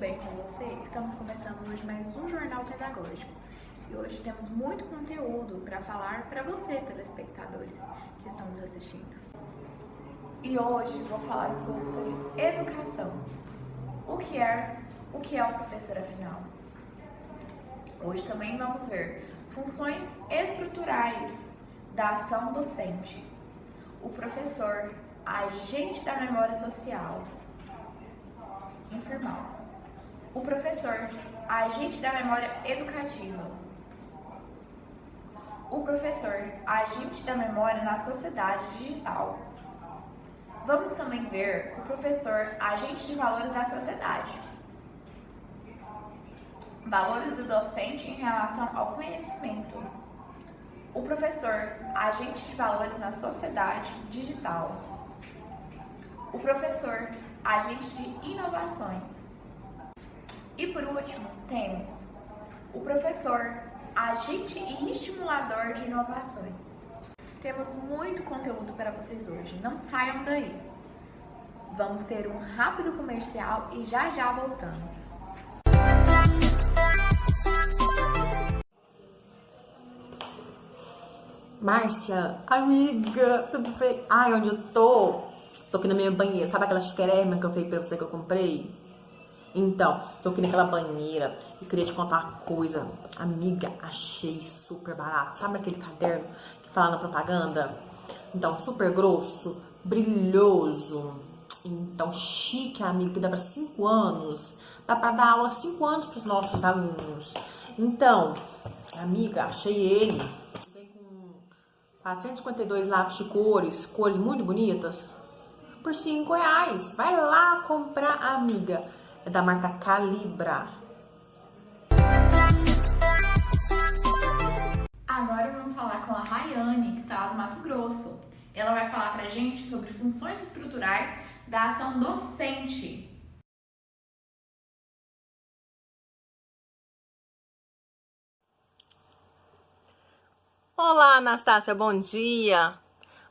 bem com você? Estamos começando hoje mais um Jornal Pedagógico. E hoje temos muito conteúdo para falar para você, telespectadores que estão nos assistindo. E hoje vou falar um pouco sobre educação. O que é o professor, afinal? Hoje também vamos ver funções estruturais da ação docente. O professor, agente da memória social. Informal. O professor, agente da memória educativa. O professor, agente da memória na sociedade digital. Vamos também ver o professor, agente de valores da sociedade. Valores do docente em relação ao conhecimento. O professor, agente de valores na sociedade digital. O professor, agente de inovações. E por último, temos o professor, agente e estimulador de inovações. Temos muito conteúdo para vocês hoje, não saiam daí. Vamos ter um rápido comercial e já voltamos. Márcia, amiga, tudo bem? Ai, onde eu tô? Tô aqui na minha banheira. Sabe aquela chiquérrima que eu falei pra você que eu comprei? Então, tô aqui naquela banheira e queria te contar uma coisa. Amiga, achei super barato. Sabe aquele caderno que fala na propaganda? Então, super grosso, brilhoso. Então, chique, amiga, que dá pra 5 anos. Dá pra dar aula 5 anos pros nossos alunos. Então, amiga, achei ele. 452 lápis de cores muito bonitas, por R$5. Vai lá comprar, amiga. É da marca Calibra. Agora vamos falar com a Rayane, que está lá no Mato Grosso. Ela vai falar pra gente sobre funções estruturais da ação docente. Olá, Anastácia, bom dia.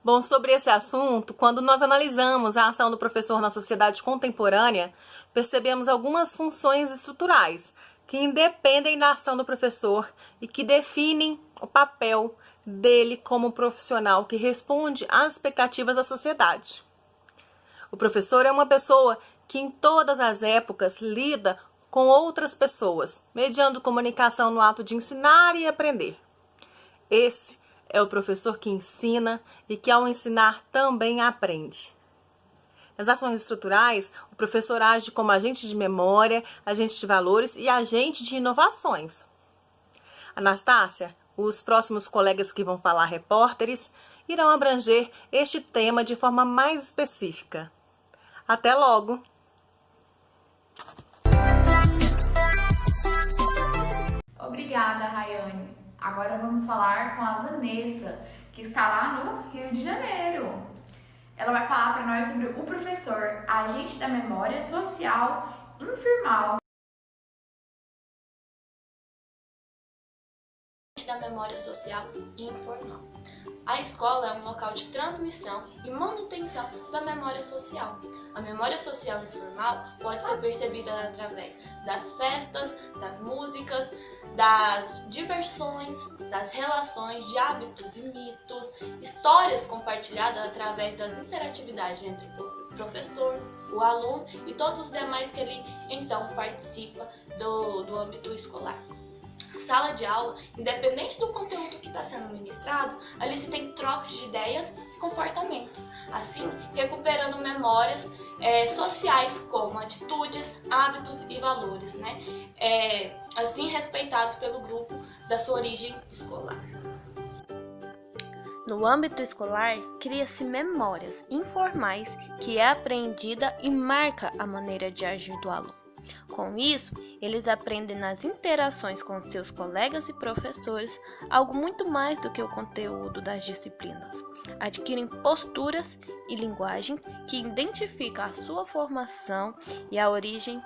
Bom, sobre esse assunto, quando nós analisamos a ação do professor na sociedade contemporânea, percebemos algumas funções estruturais que independem da ação do professor e que definem o papel dele como profissional que responde às expectativas da sociedade. O professor é uma pessoa que em todas as épocas lida com outras pessoas, mediando comunicação no ato de ensinar e aprender. Esse é o professor que ensina e que, ao ensinar, também aprende. Nas ações estruturais, o professor age como agente de memória, agente de valores e agente de inovações. Anastácia, os próximos colegas que vão falar, repórteres, irão abranger este tema de forma mais específica. Até logo! Obrigada, Rayane. Agora vamos falar com a Vanessa, que está lá no Rio de Janeiro. Ela vai falar para nós sobre o professor, agente da memória social informal. Da memória social e informal. A escola é um local de transmissão e manutenção da memória social. A memória social informal pode ser percebida através das festas, das músicas, das diversões, das relações de hábitos e mitos, histórias compartilhadas através das interatividades entre o professor, o aluno e todos os demais que ele então participa do âmbito escolar. Sala de aula, independente do conteúdo que está sendo ministrado, ali se tem trocas de ideias e comportamentos, assim recuperando memórias sociais como atitudes, hábitos e valores, né? Assim respeitados pelo grupo da sua origem escolar. No âmbito escolar, cria-se memórias informais que é aprendida e marca a maneira de agir do aluno. Com isso, eles aprendem nas interações com seus colegas e professores algo muito mais do que o conteúdo das disciplinas. Adquirem posturas e linguagem que identificam a sua formação e a origem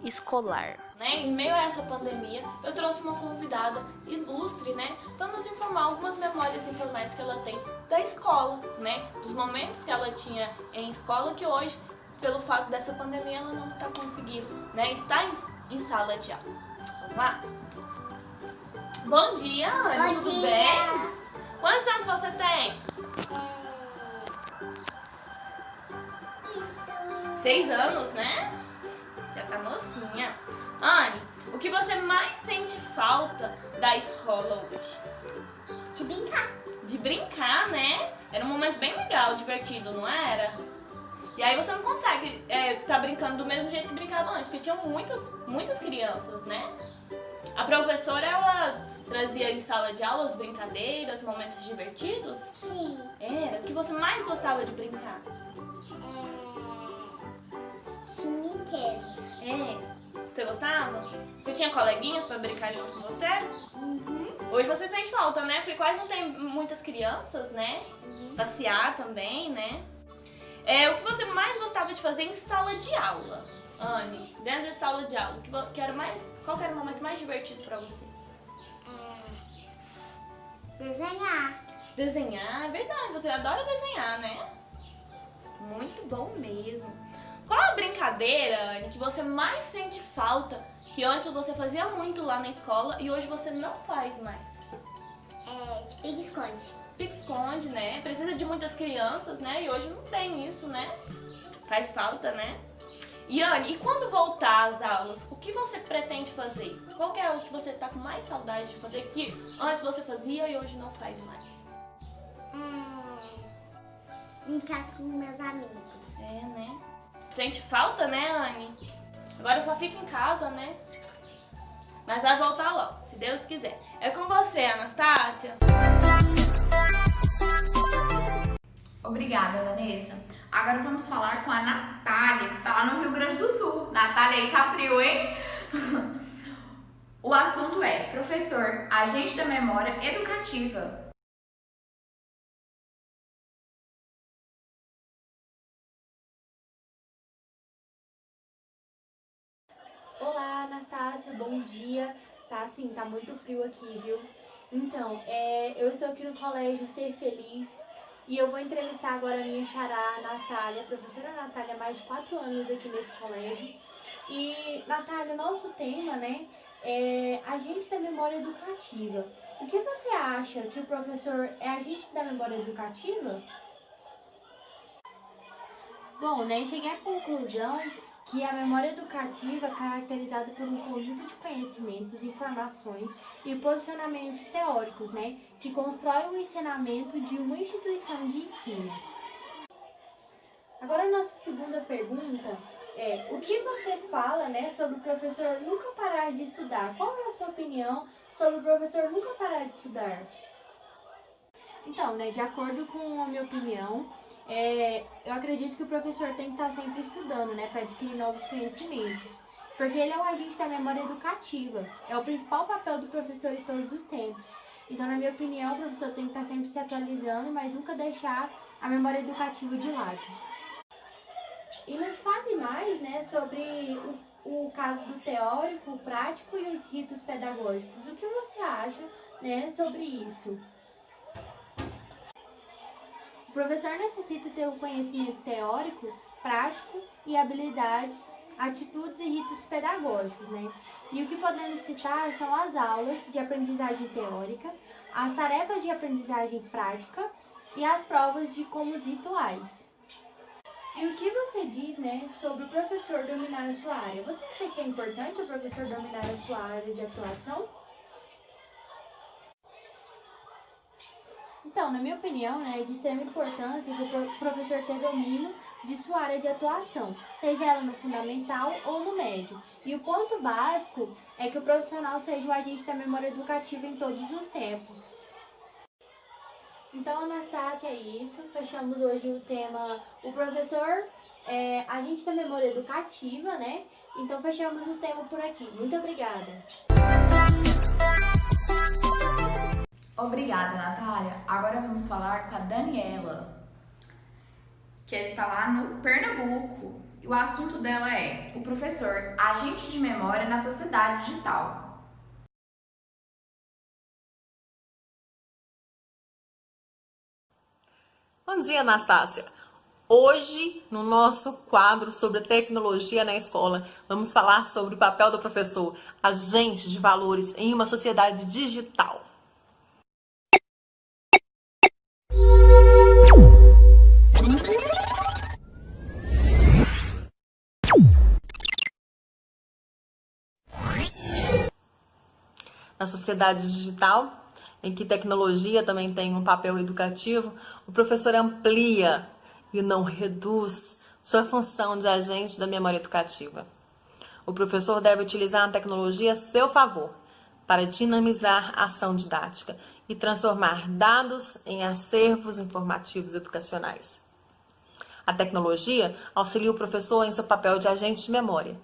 escolar. Em meio a essa pandemia, eu trouxe uma convidada ilustre, para nos informar algumas memórias informais que ela tem da escola, dos momentos que ela tinha em escola que hoje pelo fato dessa pandemia ela não está conseguindo, né, estar em sala de aula. Vamos lá? Bom dia, Anne, tudo bem? Quantos anos você tem? 6 anos, né? Já tá mocinha. Anne, o que você mais sente falta da escola hoje? De brincar. De brincar, né? Era um momento bem legal, divertido, não era? E aí você não consegue tá brincando do mesmo jeito que brincava antes, porque tinha muitas crianças, né? A professora, ela trazia em sala de aula as brincadeiras, momentos divertidos? Sim. Era. O que você mais gostava de brincar? Brinquedos. Você gostava? Você tinha coleguinhas pra brincar junto com você? Uhum. Hoje você sente falta, né? Porque quase não tem muitas crianças, né? Passear também, né? O que você mais gostava de fazer em sala de aula, Anne? Dentro de sala de aula, qual que era o momento mais divertido pra você? Desenhar. Desenhar, é verdade, você adora desenhar, né? Muito bom mesmo. Qual a brincadeira, Anne, que você mais sente falta, que antes você fazia muito lá na escola e hoje você não faz mais? De pique-esconde. Pique-esconde, né? Precisa de muitas crianças, né? E hoje não tem isso, né? Faz falta, né? E Anne, e quando voltar às aulas, o que você pretende fazer? Qual que é o que você tá com mais saudade de fazer que antes você fazia e hoje não faz mais? Brincar com meus amigos. Né? Sente falta, né, Anne? Agora só fica em casa, né? Mas vai voltar logo, se Deus quiser. É com você, Anastácia. Obrigada, Vanessa. Agora vamos falar com a Natália, que está lá no Rio Grande do Sul. Natália, aí tá frio, hein? O assunto é professor, agente da memória educativa. Olá, Anastácia, bom dia. Tá muito frio aqui, viu? Então, eu estou aqui no colégio Ser Feliz e eu vou entrevistar agora a minha xará, Natália, a professora Natália, há mais de 4 anos aqui nesse colégio. E, Natália, o nosso tema, né, é agente da memória educativa. O que você acha que o professor é agente da memória educativa? Bom, né, cheguei à conclusão que a memória educativa é caracterizada por um conjunto de conhecimentos, informações e posicionamentos teóricos, né, que constrói o ensinamento de uma instituição de ensino. Agora, a nossa segunda pergunta é: o que você fala, né, sobre o professor nunca parar de estudar? Qual é a sua opinião sobre o professor nunca parar de estudar? Então, né, de acordo com a minha opinião, eu acredito que o professor tem que estar sempre estudando, né, para adquirir novos conhecimentos, porque ele é um agente da memória educativa, é o principal papel do professor em todos os tempos. Então, na minha opinião, o professor tem que estar sempre se atualizando, mas nunca deixar a memória educativa de lado. E nos fale mais, né, sobre o caso do teórico, o prático e os ritos pedagógicos. O que você acha, né, sobre isso? O professor necessita ter o conhecimento teórico, prático e habilidades, atitudes e ritos pedagógicos, né? E o que podemos citar são as aulas de aprendizagem teórica, as tarefas de aprendizagem prática e as provas como os rituais. E o que você diz, né, sobre o professor dominar a sua área? Você acha que é importante o professor dominar a sua área de atuação? Então, na minha opinião, né, é de extrema importância que o professor tenha domínio de sua área de atuação, seja ela no fundamental ou no médio. E o ponto básico é que o profissional seja o agente da memória educativa em todos os tempos. Então, Anastácia, é isso. Fechamos hoje o tema, o professor é agente da memória educativa, né? Então, fechamos o tema por aqui. Muito obrigada. Obrigada, Natália. Agora vamos falar com a Daniela, que está lá no Pernambuco. E o assunto dela é o professor, agente de memória na sociedade digital. Bom dia, Anastácia. Hoje, no nosso quadro sobre tecnologia na escola, vamos falar sobre o papel do professor, agente de valores em uma sociedade digital. Na sociedade digital, em que tecnologia também tem um papel educativo, o professor amplia e não reduz sua função de agente da memória educativa. O professor deve utilizar a tecnologia a seu favor para dinamizar a ação didática e transformar dados em acervos informativos educacionais. A tecnologia auxilia o professor em seu papel de agente de memória.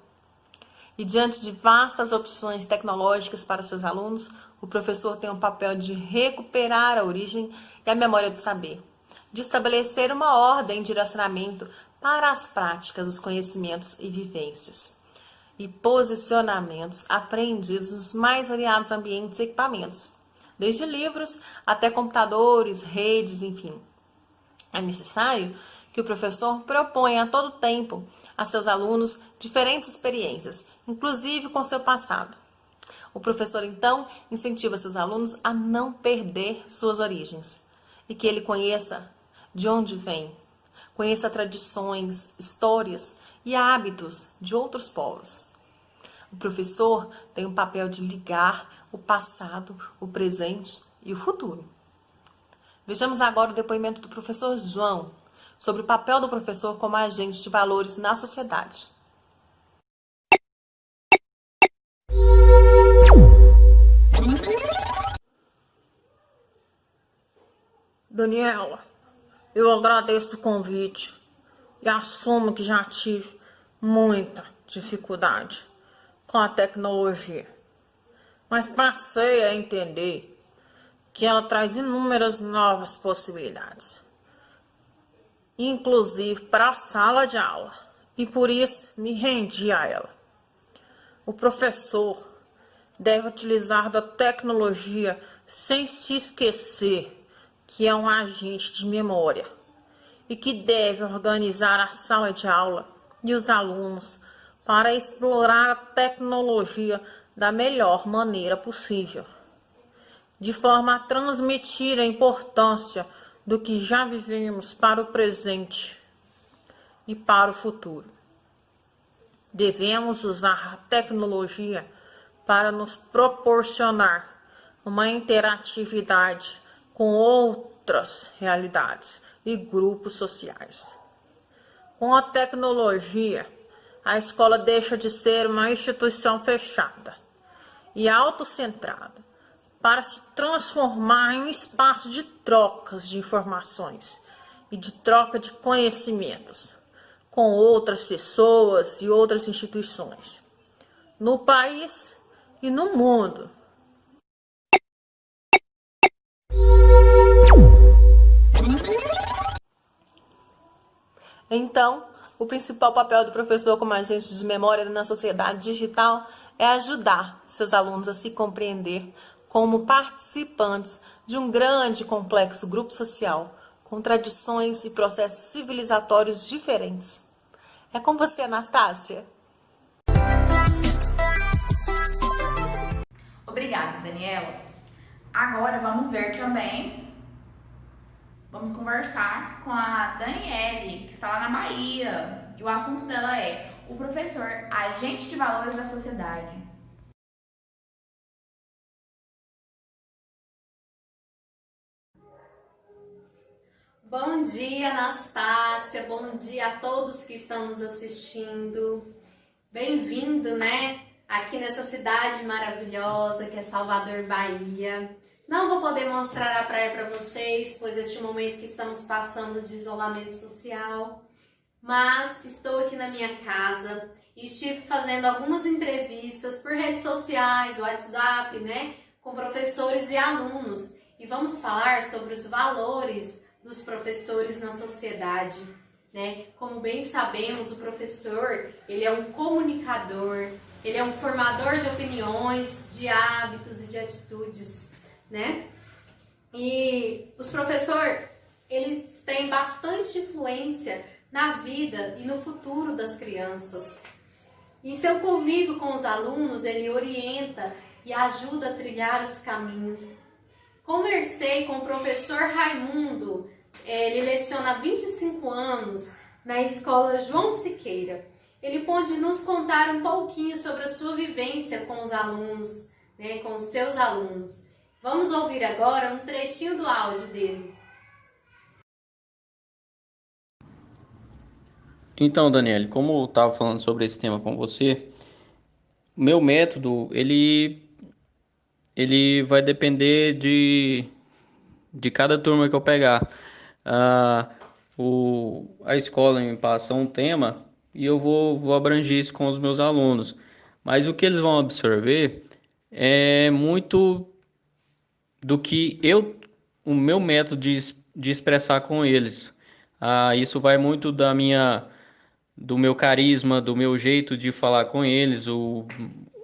E diante de vastas opções tecnológicas para seus alunos, o professor tem o papel de recuperar a origem e a memória do saber, de estabelecer uma ordem de direcionamento para as práticas, os conhecimentos e vivências, e posicionamentos aprendidos nos mais variados ambientes e equipamentos, desde livros até computadores, redes, enfim. É necessário que o professor proponha a todo tempo a seus alunos diferentes experiências, inclusive com seu passado. O professor, então, incentiva seus alunos a não perder suas origens e que ele conheça de onde vem, conheça tradições, histórias e hábitos de outros povos. O professor tem o papel de ligar o passado, o presente e o futuro. Vejamos agora o depoimento do professor João sobre o papel do professor como agente de valores na sociedade. Daniela, eu agradeço o convite e assumo que já tive muita dificuldade com a tecnologia, mas passei a entender que ela traz inúmeras novas possibilidades, inclusive para a sala de aula, e por isso me rendi a ela. O professor deve utilizar da tecnologia sem se esquecer que é um agente de memória e que deve organizar a sala de aula e os alunos para explorar a tecnologia da melhor maneira possível, de forma a transmitir a importância do que já vivemos para o presente e para o futuro. Devemos usar a tecnologia para nos proporcionar uma interatividade com outras realidades e grupos sociais. Com a tecnologia, a escola deixa de ser uma instituição fechada e autocentrada para se transformar em um espaço de trocas de informações e de troca de conhecimentos com outras pessoas e outras instituições, no país e no mundo. Então, o principal papel do professor como agente de memória na sociedade digital é ajudar seus alunos a se compreender como participantes de um grande e complexo grupo social, com tradições e processos civilizatórios diferentes. É com você, Anastácia. Obrigada, Daniela. Agora vamos ver também, vamos conversar com a Daniele, que está lá na Bahia. E o assunto dela é o professor, agente de valores da sociedade. Bom dia, Anastácia. Bom dia a todos que estão nos assistindo. Bem-vindo, né? Aqui nessa cidade maravilhosa que é Salvador, Bahia. Não vou poder mostrar a praia para vocês, pois este momento que estamos passando de isolamento social, mas estou aqui na minha casa e estive fazendo algumas entrevistas por redes sociais, WhatsApp, né, com professores e alunos, e vamos falar sobre os valores dos professores na sociedade, né? Como bem sabemos, o professor, ele é um comunicador, ele é um formador de opiniões, de hábitos e de atitudes, né? E os professores, eles têm bastante influência na vida e no futuro das crianças. Em seu convívio com os alunos, ele orienta e ajuda a trilhar os caminhos. Conversei com o professor Raimundo, ele leciona há 25 anos na escola João Siqueira. Ele pode nos contar um pouquinho sobre a sua vivência com os alunos, com os seus alunos. Vamos ouvir agora um trechinho do áudio dele. Então, Daniele, como eu estava falando sobre esse tema com você, o meu método, ele vai depender de cada turma que eu pegar. A escola me passa um tema e eu vou abranger isso com os meus alunos. Mas o que eles vão absorver é muito do que o meu método de expressar com eles. Isso vai muito do meu carisma, do meu jeito de falar com eles,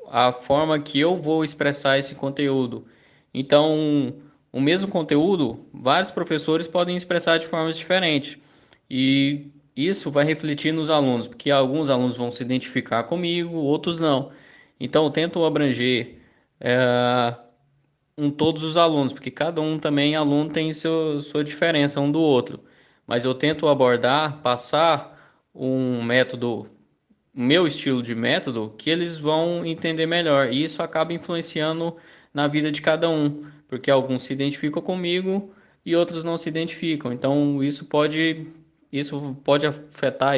a forma que eu vou expressar esse conteúdo. Então, o mesmo conteúdo, vários professores podem expressar de formas diferentes. E isso vai refletir nos alunos, porque alguns alunos vão se identificar comigo, outros não. Então, eu tento abranger todos os alunos, porque cada um também, aluno, tem sua diferença um do outro. Mas eu tento passar um método, meu estilo de método, que eles vão entender melhor. E isso acaba influenciando na vida de cada um, porque alguns se identificam comigo e outros não se identificam. Então, isso pode afetar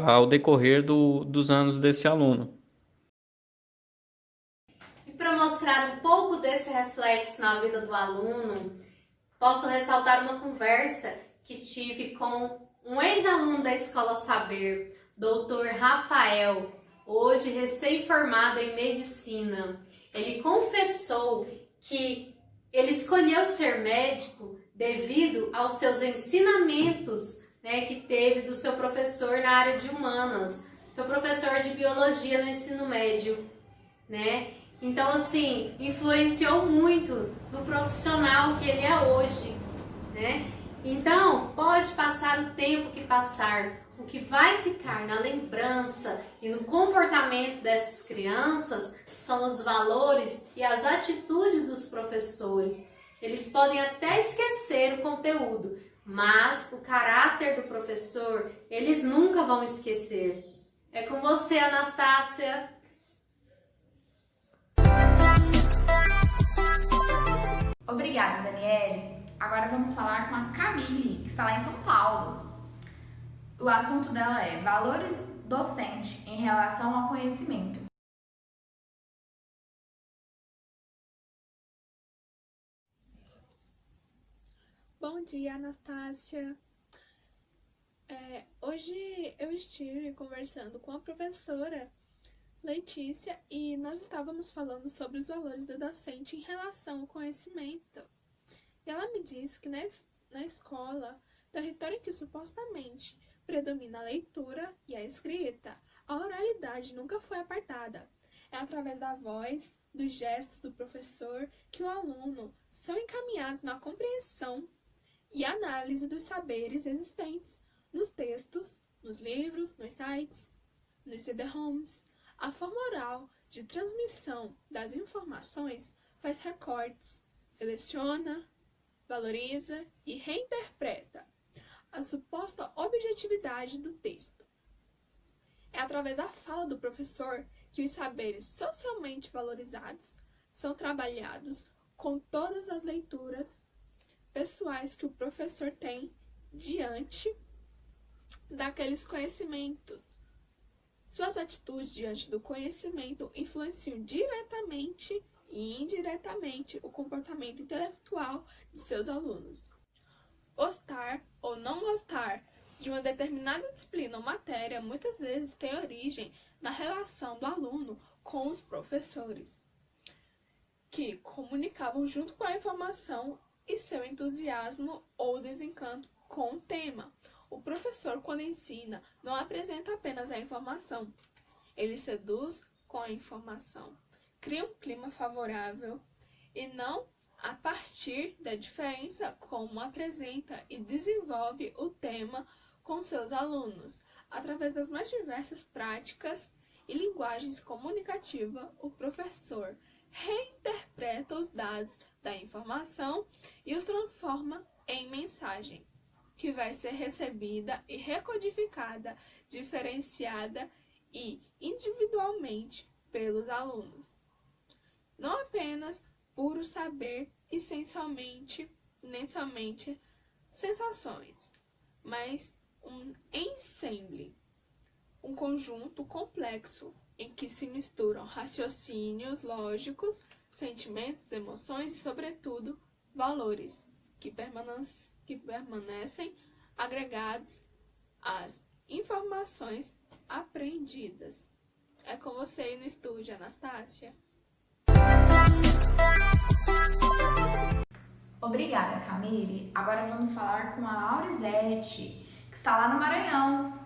ao decorrer dos anos desse aluno. E para mostrar um pouco desse reflexo na vida do aluno, posso ressaltar uma conversa que tive com um ex-aluno da Escola Saber, Dr. Rafael, hoje recém-formado em medicina. Ele confessou que ele escolheu ser médico devido aos seus ensinamentos, que teve do seu professor na área de humanas, seu professor de biologia no ensino médio, Então, assim, influenciou muito no profissional que ele é hoje, Então, pode passar o tempo que passar, o que vai ficar na lembrança e no comportamento dessas crianças são os valores e as atitudes dos professores. Eles podem até esquecer o conteúdo, mas o caráter do professor, eles nunca vão esquecer. É com você, Anastácia. Obrigada, Daniele. Agora vamos falar com a Camille, que está lá em São Paulo. O assunto dela é valores docente em relação ao conhecimento. Bom dia, Anastácia. Hoje eu estive conversando com a professora Letícia e nós estávamos falando sobre os valores do docente em relação ao conhecimento. E ela me disse que na escola, território em que supostamente predomina a leitura e a escrita, a oralidade nunca foi apartada. É através da voz, dos gestos do professor que o aluno são encaminhados na compreensão e análise dos saberes existentes nos textos, nos livros, nos sites, nos CD-ROMs. A forma oral de transmissão das informações faz recortes, seleciona, valoriza e reinterpreta a suposta objetividade do texto. É através da fala do professor que os saberes socialmente valorizados são trabalhados com todas as leituras pessoais que o professor tem diante daqueles conhecimentos. Suas atitudes diante do conhecimento influenciam diretamente e indiretamente o comportamento intelectual de seus alunos. Gostar ou não gostar de uma determinada disciplina ou matéria muitas vezes tem origem na relação do aluno com os professores, que comunicavam junto com a informação e seu entusiasmo ou desencanto com o tema. O professor, quando ensina, não apresenta apenas a informação. Ele seduz com a informação, cria um clima favorável e não a partir da diferença como apresenta e desenvolve o tema com seus alunos. Através das mais diversas práticas e linguagens comunicativas, o professor reinterpreta os dados da informação e os transforma em mensagem, que vai ser recebida e recodificada, diferenciada e individualmente pelos alunos. Não apenas puro saber e nem somente sensações, mas um ensemble, um conjunto complexo em que se misturam raciocínios lógicos, sentimentos, emoções e, sobretudo, valores que permanecem agregados às informações aprendidas. É com você aí no estúdio, Anastácia. Obrigada, Camille. Agora vamos falar com a Aurizete, que está lá no Maranhão.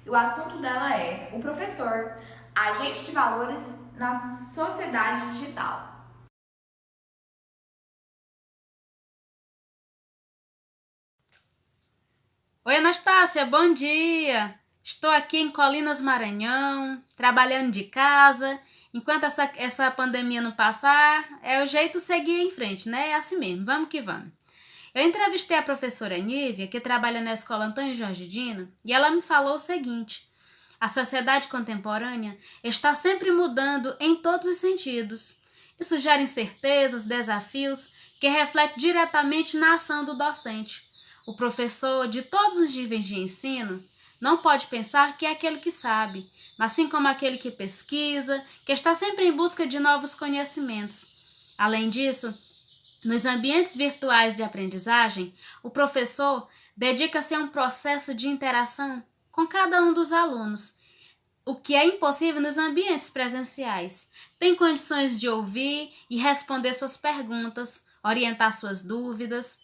E o assunto dela é o professor, agente de valores na sociedade digital. Oi, Anastácia, bom dia! Estou aqui em Colinas, Maranhão, trabalhando de casa. Enquanto essa pandemia não passar, é o jeito de seguir em frente, né? É assim mesmo, vamos que vamos. Eu entrevistei a professora Nívia, que trabalha na escola Antônio Jorge Dino, e ela me falou o seguinte: a sociedade contemporânea está sempre mudando em todos os sentidos. Isso gera incertezas, desafios, que refletem diretamente na ação do docente. O professor, de todos os níveis de ensino, não pode pensar que é aquele que sabe, mas sim como aquele que pesquisa, que está sempre em busca de novos conhecimentos. Além disso, nos ambientes virtuais de aprendizagem, o professor dedica-se a um processo de interação com cada um dos alunos, o que é impossível nos ambientes presenciais. Tem condições de ouvir e responder suas perguntas, orientar suas dúvidas.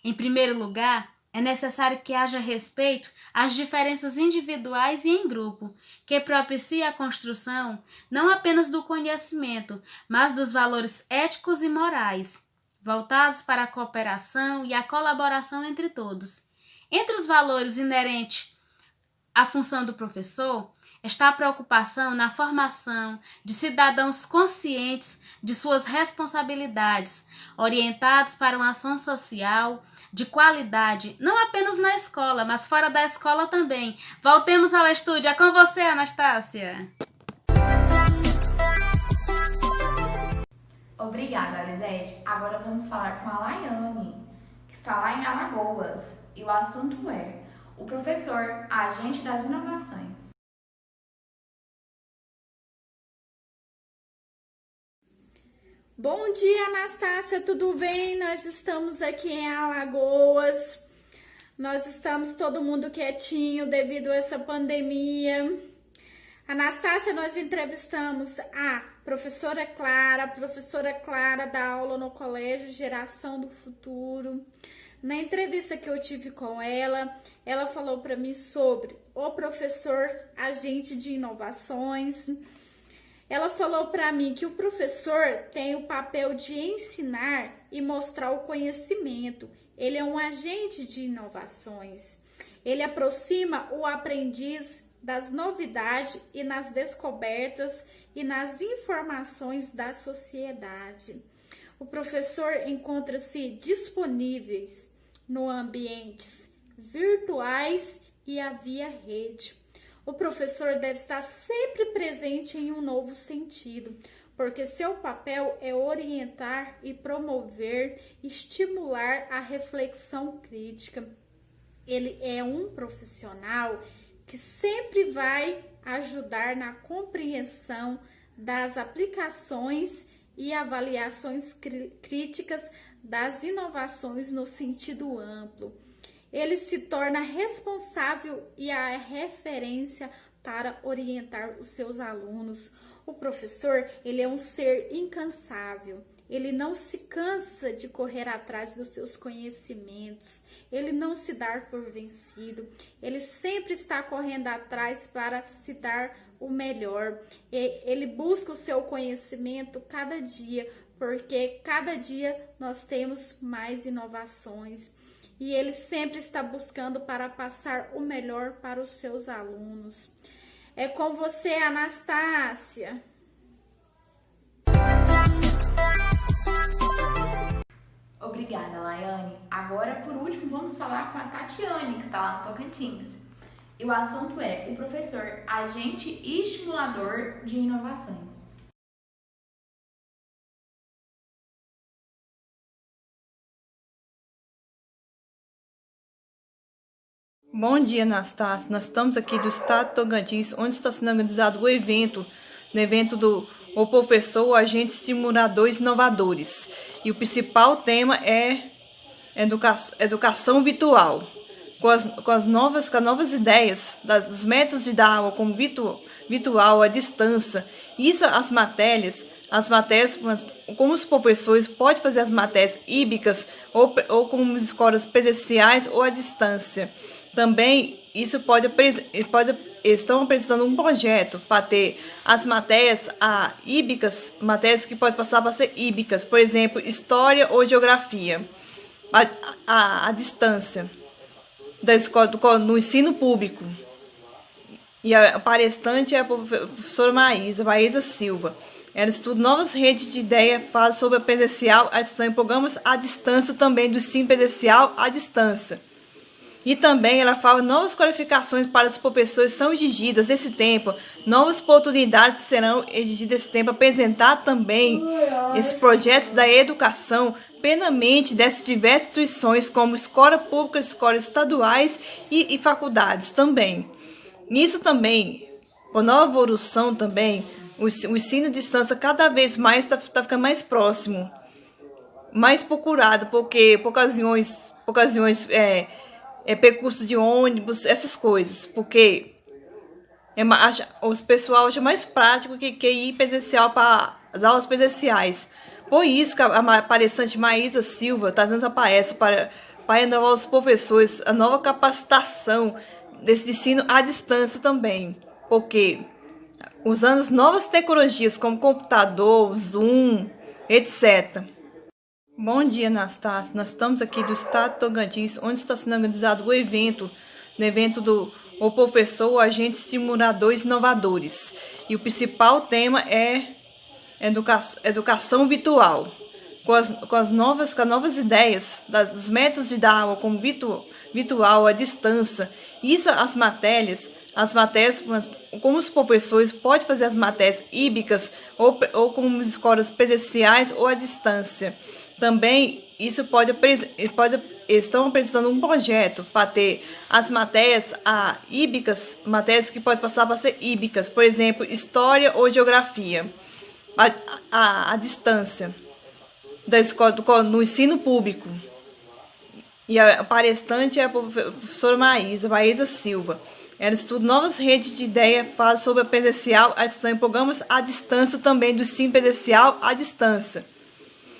Em primeiro lugar, é necessário que haja respeito às diferenças individuais e em grupo, que propicia a construção não apenas do conhecimento, mas dos valores éticos e morais, voltados para a cooperação e a colaboração entre todos. Entre os valores inerentes à função do professor, está a preocupação na formação de cidadãos conscientes de suas responsabilidades, orientados para uma ação social de qualidade, não apenas na escola, mas fora da escola também. Voltemos ao estúdio. É com você, Anastácia. Obrigada, Aurizete. Agora vamos falar com a Laiane, que está lá em Alagoas. E o assunto é o professor, agente das inovações. Bom dia, Anastácia, tudo bem? Nós estamos aqui em Alagoas. Nós estamos todo mundo quietinho devido a essa pandemia. Anastácia, nós entrevistamos a professora Clara dá aula no Colégio Geração do Futuro. Na entrevista que eu tive com ela falou para mim sobre o professor agente de inovações. Ela falou para mim que o professor tem o papel de ensinar e mostrar o conhecimento. Ele é um agente de inovações. Ele aproxima o aprendiz das novidades e nas descobertas e nas informações da sociedade. O professor encontra-se disponíveis no ambientes virtuais e via rede. O professor deve estar sempre presente em um novo sentido, porque seu papel é orientar e promover, estimular a reflexão crítica. Ele é um profissional que sempre vai ajudar na compreensão das aplicações e avaliações críticas das inovações no sentido amplo. Ele se torna responsável e a referência para orientar os seus alunos. O professor, ele é um ser incansável. Ele não se cansa de correr atrás dos seus conhecimentos. Ele não se dá por vencido. Ele sempre está correndo atrás para se dar o melhor. Ele busca o seu conhecimento cada dia, porque cada dia nós temos mais inovações. e ele sempre está buscando para passar o melhor para os seus alunos. É com você, Anastácia. Obrigada, Laiane. Agora, por último, vamos falar com a Tatiane, que está lá no Tocantins. E o assunto é o professor agente e estimulador de inovações. Bom dia, Anastácia. Nós estamos aqui do estado de Tocantins, onde está sendo organizado o evento do O Professor, o Agente Estimulador e Inovadores. E o principal tema é educação virtual, com as novas ideias dos métodos de dar aula como virtual, à distância. Isso, as matérias, como os professores podem fazer as matérias híbridas ou como escolas presenciais ou à distância. Também estão apresentando um projeto para ter as matérias híbridas, matérias que podem passar para ser híbridas, por exemplo, história ou geografia, à distância, da escola, no ensino público. E a palestrante é a professora Maísa Silva. Ela estuda novas redes de ideia, fala sobre a presencial, a distância, programas à distância também, do ensino presencial à distância. E também ela fala novas qualificações para os professores são exigidas nesse tempo, novas oportunidades serão exigidas nesse tempo, apresentar também esses projetos da educação plenamente dessas diversas instituições, como escola pública, escolas estaduais e faculdades também. Nisso também, com a nova evolução também, o ensino à distância cada vez mais está ficando mais próximo, mais procurado, porque por ocasiões percurso de ônibus, essas coisas, porque o pessoal acha mais prático que ir presencial para as aulas presenciais. Por isso que a palestrante Maísa Silva está dando essa palestra para inovar os professores, a nova capacitação desse ensino à distância também, porque usando as novas tecnologias como computador, Zoom, etc. Bom dia, Anastácia. Nós estamos aqui do estado de Tocantins, onde está sendo organizado o evento do O Professor, o Agente Estimulador e Inovadores. E o principal tema é educação virtual, com as novas ideias dos métodos de dar aula como virtual, à distância. Isso, as matérias, como os professores podem fazer as matérias híbridas ou como escolas presenciais ou à distância. Também estão apresentando um projeto para ter as matérias híbridas, matérias que podem passar para ser híbridas, por exemplo, história ou geografia, à distância, da escola, no ensino público. E a palestrante é a professora Maísa Silva. Ela estuda novas redes de ideia, fala sobre a presencial, a distância, programas à distância também, do ensino presencial à distância.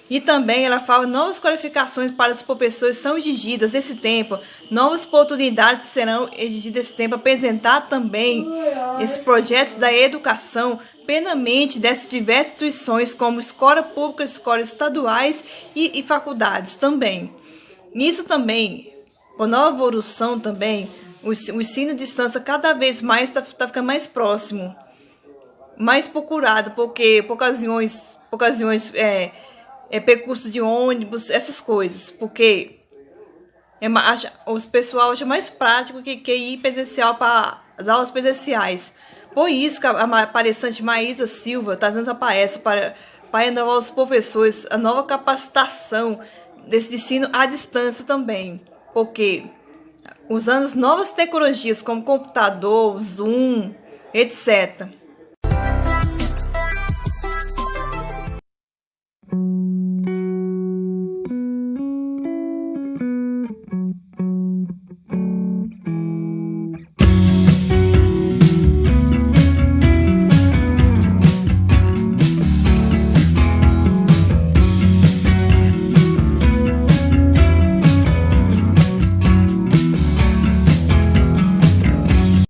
E também ela fala novas qualificações para os professores são exigidas nesse tempo, novas oportunidades serão exigidas nesse tempo, apresentar também esses projetos da educação plenamente dessas diversas instituições, como escola pública, escolas estaduais e faculdades também. Nisso também, com a nova evolução também, o ensino à distância cada vez mais está ficando mais próximo, mais procurado, porque por ocasiões percurso de ônibus, essas coisas, porque o pessoal acha mais prático que ir presencial para as aulas presenciais. Por isso que a palestrante Maísa Silva está dando essa palestra para inovar os professores, a nova capacitação desse ensino à distância também, porque usando as novas tecnologias como computador, Zoom, etc.